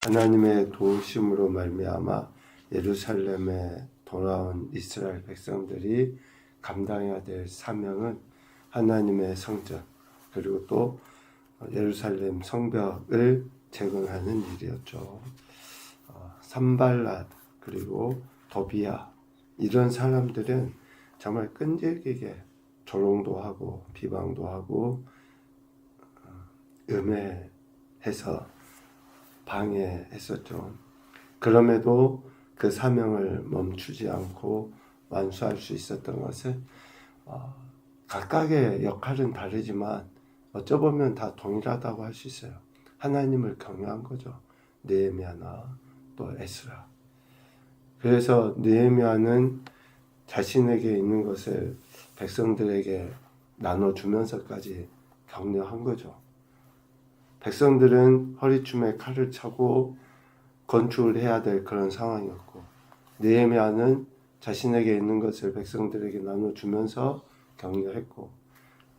하나님의 도우심으로 말미암아 예루살렘에 돌아온 이스라엘 백성들이 감당해야 될 사명은 하나님의 성전 그리고 또 예루살렘 성벽을 재건하는 일이었죠. 산발랏 그리고 도비야 이런 사람들은 정말 끈질기게 조롱도 하고 비방도 하고 음해해서 방해했었죠. 그럼에도 그 사명을 멈추지 않고 완수할 수 있었던 것은 각각의 역할은 다르지만 어쩌보면 다 동일하다고 할 수 있어요. 하나님을 경외한 거죠. 느헤미야나 또 에스라. 그래서 느헤미야는 자신에게 있는 것을 백성들에게 나눠주면서까지 격려한 거죠. 백성들은 허리춤에 칼을 차고 건축을 해야 될 그런 상황이었고 느헤미야는 자신에게 있는 것을 백성들에게 나눠주면서 격려했고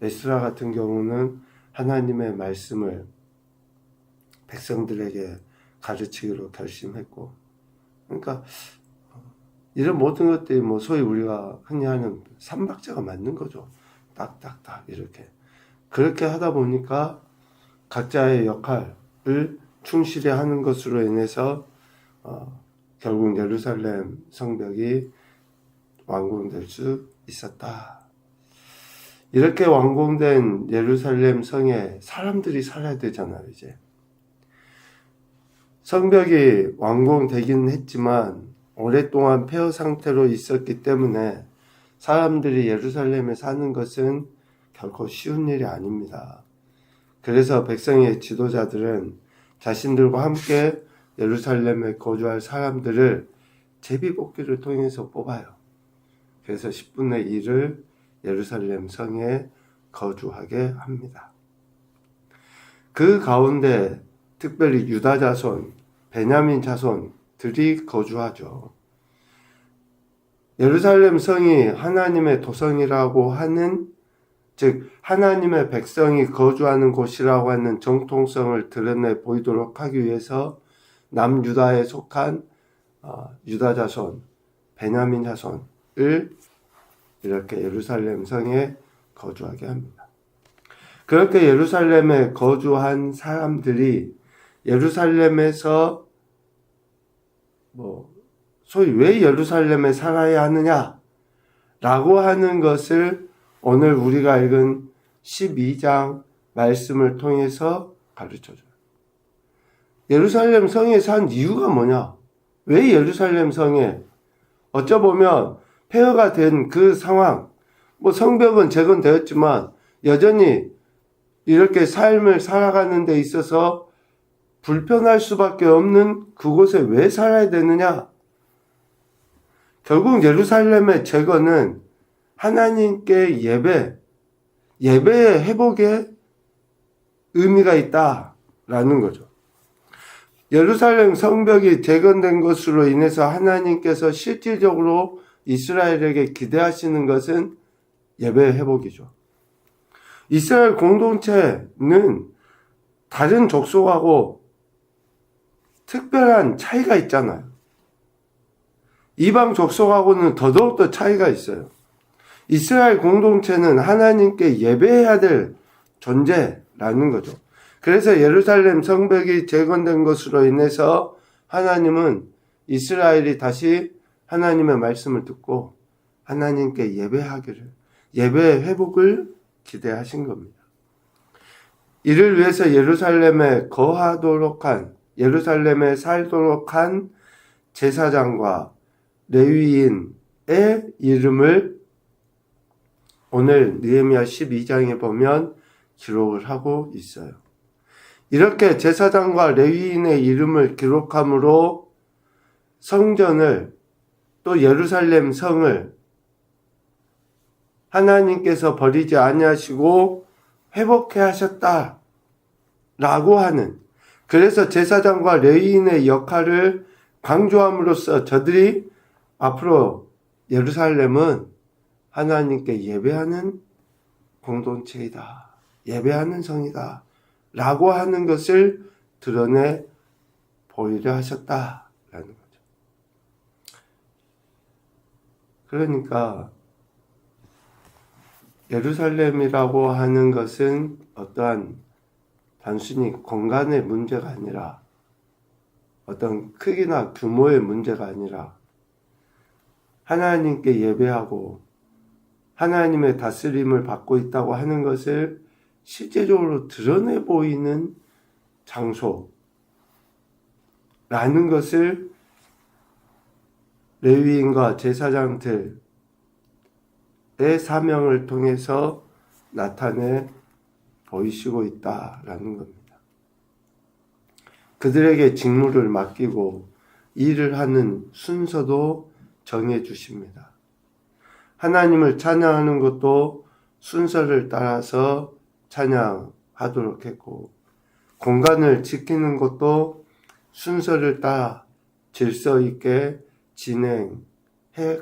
에스라 같은 경우는 하나님의 말씀을 백성들에게 가르치기로 결심했고 그러니까 이런 모든 것들이 소위 우리가 흔히 하는 삼박자가 맞는 거죠. 딱딱딱 이렇게 그렇게 하다 보니까 각자의 역할을 충실히 하는 것으로 인해서 결국 예루살렘 성벽이 완공될 수 있었다. 이렇게 완공된 예루살렘 성에 사람들이 살아야 되잖아요. 이제 성벽이 완공되기는 했지만 오랫동안 폐허 상태로 있었기 때문에 사람들이 예루살렘에 사는 것은 결코 쉬운 일이 아닙니다. 그래서 백성의 지도자들은 자신들과 함께 예루살렘에 거주할 사람들을 제비뽑기를 통해서 뽑아요. 그래서 10분의 1을 예루살렘 성에 거주하게 합니다. 그 가운데 특별히 유다 자손, 베냐민 자손들이 거주하죠. 예루살렘 성이 하나님의 도성이라고 하는 즉 하나님의 백성이 거주하는 곳이라고 하는 정통성을 드러내 보이도록 하기 위해서 남유다에 속한 유다 자손, 베냐민 자손을 이렇게 예루살렘 성에 거주하게 합니다. 그렇게 예루살렘에 거주한 사람들이 예루살렘에서 소위 왜 예루살렘에 살아야 하느냐라고 하는 것을 오늘 우리가 읽은 12장 말씀을 통해서 가르쳐줘요. 예루살렘 성에 산 이유가 뭐냐? 왜 예루살렘 성에? 어쩌보면 폐허가 된 그 상황, 성벽은 재건되었지만 여전히 이렇게 삶을 살아가는 데 있어서 불편할 수밖에 없는 그곳에 왜 살아야 되느냐? 결국 예루살렘의 재건은 하나님께 예배의 회복에 의미가 있다라는 거죠. 예루살렘 성벽이 재건된 것으로 인해서 하나님께서 실질적으로 이스라엘에게 기대하시는 것은 예배의 회복이죠. 이스라엘 공동체는 다른 족속하고 특별한 차이가 있잖아요. 이방 족속하고는 더더욱더 차이가 있어요. 이스라엘 공동체는 하나님께 예배해야 될 존재라는 거죠. 그래서 예루살렘 성벽이 재건된 것으로 인해서 하나님은 이스라엘이 다시 하나님의 말씀을 듣고 하나님께 예배의 회복을 기대하신 겁니다. 이를 위해서 예루살렘에 살도록 한 제사장과 레위인의 이름을 오늘 느헤미야 12장에 보면 기록을 하고 있어요. 이렇게 제사장과 레위인의 이름을 기록함으로 성전을 또 예루살렘 성을 하나님께서 버리지 아니하시고 회복해 하셨다라고 하는 그래서 제사장과 레위인의 역할을 강조함으로써 저들이 앞으로 예루살렘은 하나님께 예배하는 공동체이다. 예배하는 성이다. 라고 하는 것을 드러내 보이려 하셨다라는 거죠. 그러니까 예루살렘이라고 하는 것은 어떠한 단순히 공간의 문제가 아니라 어떤 크기나 규모의 문제가 아니라 하나님께 예배하고 하나님의 다스림을 받고 있다고 하는 것을 실제적으로 드러내 보이는 장소라는 것을 레위인과 제사장들의 사명을 통해서 나타내 보이시고 있다라는 겁니다. 그들에게 직무를 맡기고 일을 하는 순서도 정해 주십니다. 하나님을 찬양하는 것도 순서를 따라서 찬양하도록 했고, 공간을 지키는 것도 순서를 따라 질서 있게 진행해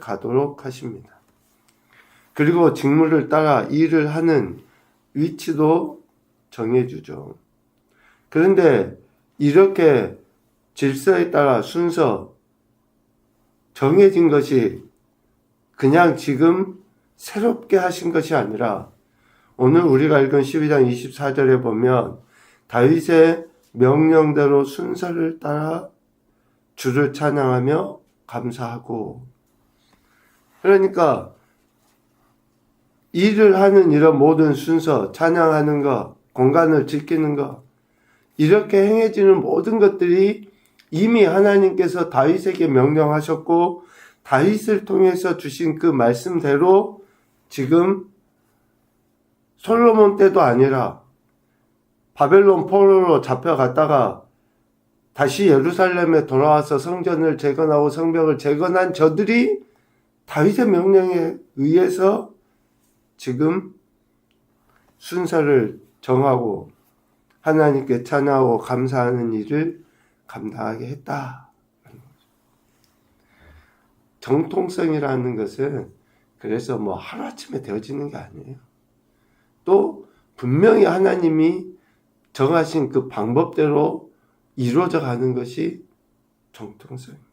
가도록 하십니다. 그리고 직무를 따라 일을 하는 위치도 정해주죠. 그런데 이렇게 질서에 따라 순서 정해진 것이 그냥 지금 새롭게 하신 것이 아니라 오늘 우리가 읽은 12장 24절에 보면 다윗의 명령대로 순서를 따라 주를 찬양하며 감사하고, 그러니까 일을 하는 이런 모든 순서, 찬양하는 것, 공간을 지키는 것, 이렇게 행해지는 모든 것들이 이미 하나님께서 다윗에게 명령하셨고 다윗을 통해서 주신 그 말씀대로 지금 솔로몬 때도 아니라 바벨론 포로로 잡혀갔다가 다시 예루살렘에 돌아와서 성전을 재건하고 성벽을 재건한 저들이 다윗의 명령에 의해서 지금 순서를 정하고 하나님께 찬양하고 감사하는 일을 감당하게 했다. 정통성이라는 것은 그래서 뭐 하루아침에 되어지는 게 아니에요. 또 분명히 하나님이 정하신 그 방법대로 이루어져 가는 것이 정통성입니다.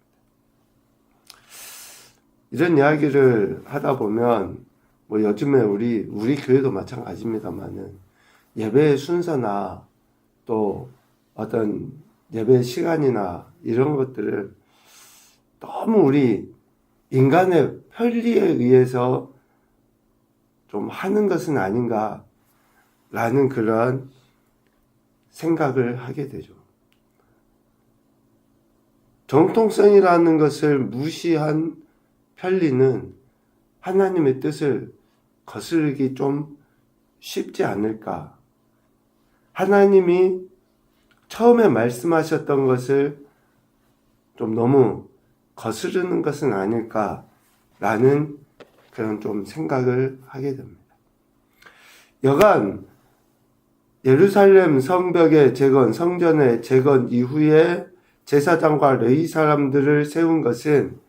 이런 이야기를 하다 보면 뭐 요즘에 우리 교회도 마찬가지입니다만은 예배의 순서나 또 어떤 예배 시간이나 이런 것들을 너무 우리 인간의 편리에 의해서 좀 하는 것은 아닌가라는 그런 생각을 하게 되죠. 정통성이라는 것을 무시한 편리는 하나님의 뜻을 거스르기 좀 쉽지 않을까. 하나님이 처음에 말씀하셨던 것을 좀 너무 거스르는 것은 아닐까라는 그런 좀 생각을 하게 됩니다. 여간 예루살렘 성벽의 재건, 성전의 재건 이후에 제사장과 레위 사람들을 세운 것은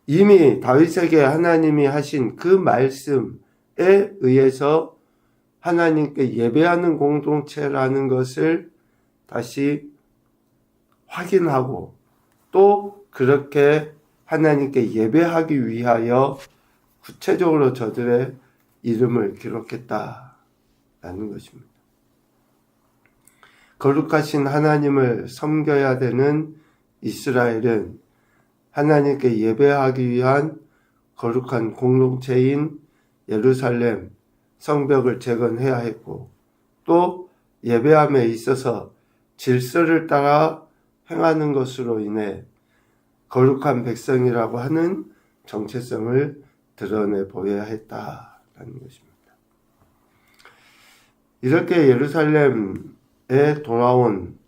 이미 다윗에게 하나님이 하신 그 말씀에 의해서 하나님께 예배하는 공동체라는 것을 다시 확인하고 또 그렇게 하나님께 예배하기 위하여 구체적으로 저들의 이름을 기록했다라는 것입니다. 거룩하신 하나님을 섬겨야 되는 이스라엘은 하나님께 예배하기 위한 거룩한 공동체인 예루살렘 성벽을 재건해야 했고 또 예배함에 있어서 질서를 따라 행하는 것으로 인해 거룩한 백성이라고 하는 정체성을 드러내 보여야 했다라는 것입니다. 이렇게 예루살렘에 돌아온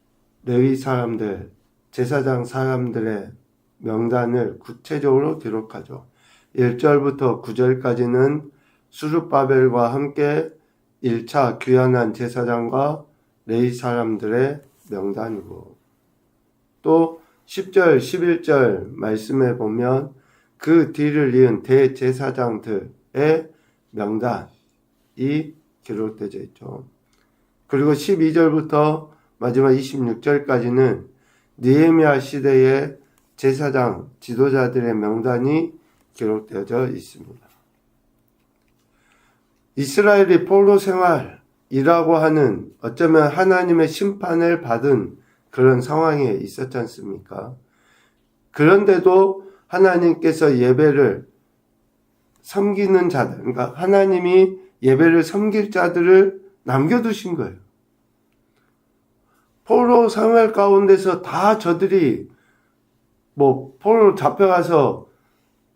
레위 사람들, 제사장 사람들의 명단을 구체적으로 기록하죠. 1절부터 9절까지는 수룹바벨과 함께 1차 귀환한 제사장과 레위 사람들의 명단이고 또 10절, 11절 말씀에 보면 그 뒤를 이은 대제사장들의 명단이 기록되어 있죠. 그리고 12절부터 마지막 26절까지는 느헤미야 시대의 제사장 지도자들의 명단이 기록되어져 있습니다. 이스라엘이 포로 생활이라고 하는 어쩌면 하나님의 심판을 받은 그런 상황에 있었지 않습니까? 그런데도 하나님께서 예배를 섬기는 자들, 그러니까 하나님이 예배를 섬길 자들을 남겨두신 거예요. 포로 생활 가운데서 다 저들이 포로로 잡혀가서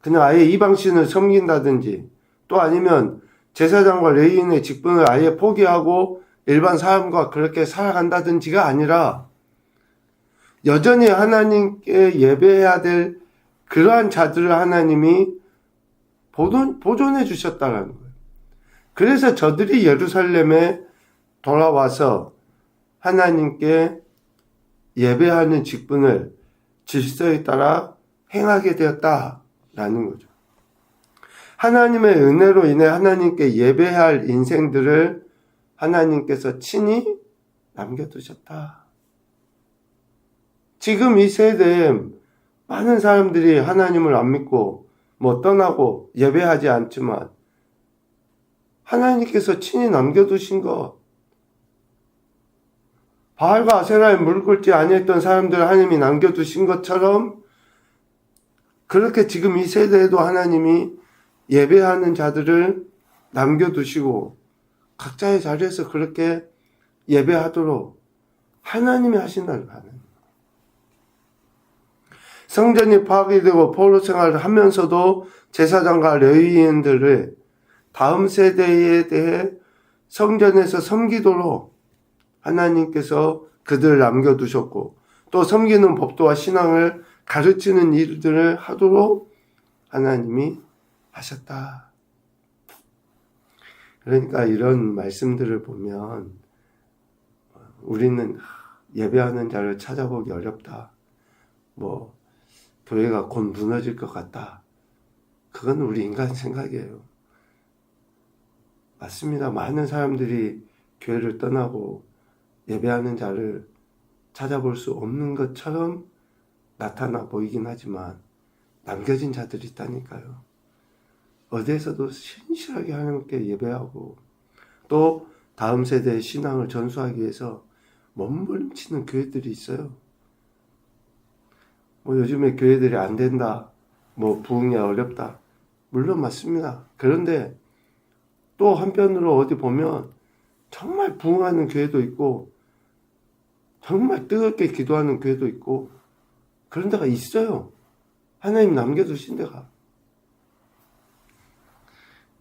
그냥 아예 이방신을 섬긴다든지 또 아니면 제사장과 레위인의 직분을 아예 포기하고 일반 사람과 그렇게 살아간다든지가 아니라 여전히 하나님께 예배해야 될 그러한 자들을 하나님이 보존해 주셨다는 거예요. 그래서 저들이 예루살렘에 돌아와서 하나님께 예배하는 직분을 질서에 따라 행하게 되었다라는 거죠. 하나님의 은혜로 인해 하나님께 예배할 인생들을 하나님께서 친히 남겨두셨다. 지금 이 세대에 많은 사람들이 하나님을 안 믿고 떠나고 예배하지 않지만 하나님께서 친히 남겨두신 것, 바알과 아세라에 무릎 꿇지 아니했던 사람들을 하나님이 남겨두신 것처럼 그렇게 지금 이 세대에도 하나님이 예배하는 자들을 남겨두시고 각자의 자리에서 그렇게 예배하도록 하나님이 하신다는 거예요. 성전이 파괴되고 포로 생활을 하면서도 제사장과 레위인들을 다음 세대에 대해 성전에서 섬기도록 하나님께서 그들을 남겨두셨고 또 섬기는 법도와 신앙을 가르치는 일들을 하도록 하나님이 하셨다. 그러니까 이런 말씀들을 보면 우리는 예배하는 자를 찾아보기 어렵다. 교회가 곧 무너질 것 같다. 그건 우리 인간 생각이에요. 맞습니다. 많은 사람들이 교회를 떠나고 예배하는 자를 찾아볼 수 없는 것처럼 나타나 보이긴 하지만 남겨진 자들이 있다니까요. 어디에서도 신실하게 하나님께 예배하고 또 다음 세대의 신앙을 전수하기 위해서 몸부림치는 교회들이 있어요. 요즘에 교회들이 안 된다, 부흥이 어렵다. 물론 맞습니다. 그런데 또 한편으로 어디 보면 정말 부흥하는 교회도 있고 정말 뜨겁게 기도하는 교회도 있고 그런 데가 있어요. 하나님 남겨두신 데가.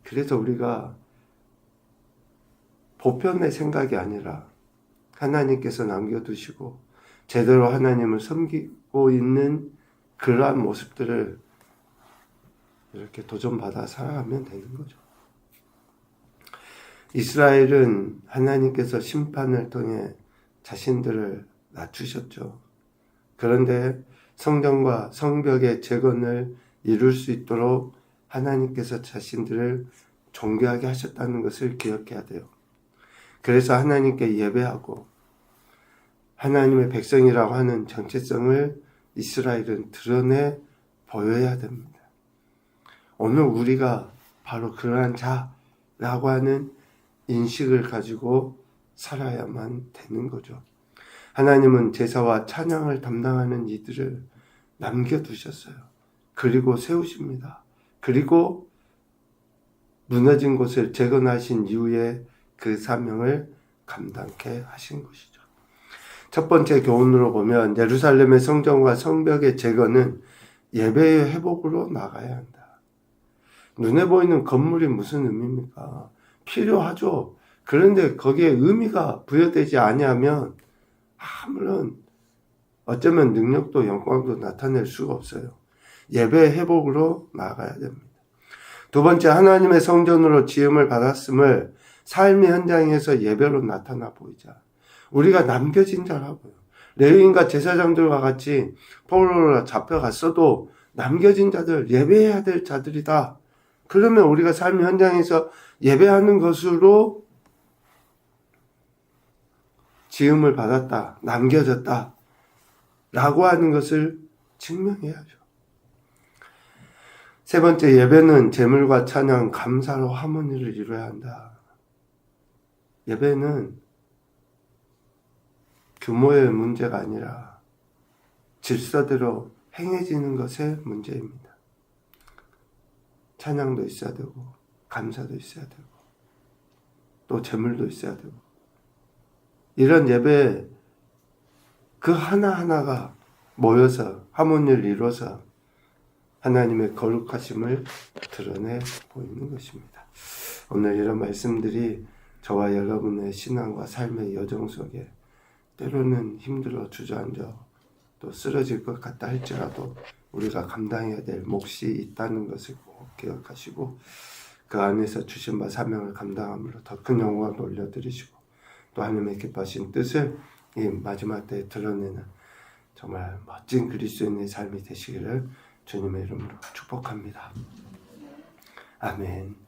그래서 우리가 보편의 생각이 아니라 하나님께서 남겨두시고 제대로 하나님을 섬기고 있는 그러한 모습들을 이렇게 도전받아 살아가면 되는 거죠. 이스라엘은 하나님께서 심판을 통해 자신들을 낮추셨죠. 그런데 성전과 성벽의 재건을 이룰 수 있도록 하나님께서 자신들을 존귀하게 하셨다는 것을 기억해야 돼요. 그래서 하나님께 예배하고 하나님의 백성이라고 하는 정체성을 이스라엘은 드러내 보여야 됩니다. 오늘 우리가 바로 그러한 자라고 하는 인식을 가지고 살아야만 되는 거죠. 하나님은 제사와 찬양을 담당하는 이들을 남겨두셨어요. 그리고 세우십니다. 그리고 무너진 곳을 재건하신 이후에 그 사명을 감당케 하신 것이죠. 첫 번째 교훈으로 보면 예루살렘의 성전과 성벽의 재건은 예배의 회복으로 나가야 한다. 눈에 보이는 건물이 무슨 의미입니까? 필요하죠. 그런데 거기에 의미가 부여되지 아니하면 아무런 어쩌면 능력도 영광도 나타낼 수가 없어요. 예배의 회복으로 나아가야 됩니다. 두 번째, 하나님의 성전으로 지음을 받았음을 삶의 현장에서 예배로 나타나 보이자. 우리가 남겨진 자라고요. 레위인과 제사장들과 같이 포로로 잡혀갔어도 남겨진 자들, 예배해야 될 자들이다. 그러면 우리가 삶의 현장에서 예배하는 것으로 지음을 받았다, 남겨졌다 라고 하는 것을 증명해야죠. 세 번째, 예배는 제물과 찬양, 감사로 하모니를 이루어야 한다. 예배는 규모의 문제가 아니라 질서대로 행해지는 것의 문제입니다. 찬양도 있어야 되고 감사도 있어야 되고 또 제물도 있어야 되고 이런 예배 그 하나하나가 모여서 하모니를 이루어서 하나님의 거룩하심을 드러내 보이는 것입니다. 오늘 이런 말씀들이 저와 여러분의 신앙과 삶의 여정 속에 때로는 힘들어 주저앉아 또 쓰러질 것 같다 할지라도 우리가 감당해야 될 몫이 있다는 것을 꼭 기억하시고 그 안에서 주신 바 사명을 감당함으로 더 큰 영광을 올려드리시고 또 하나님의 기뻐하신 뜻을 이 마지막 때에 드러내는 정말 멋진 그리스도인의 삶이 되시기를 주님의 이름으로 축복합니다. 아멘.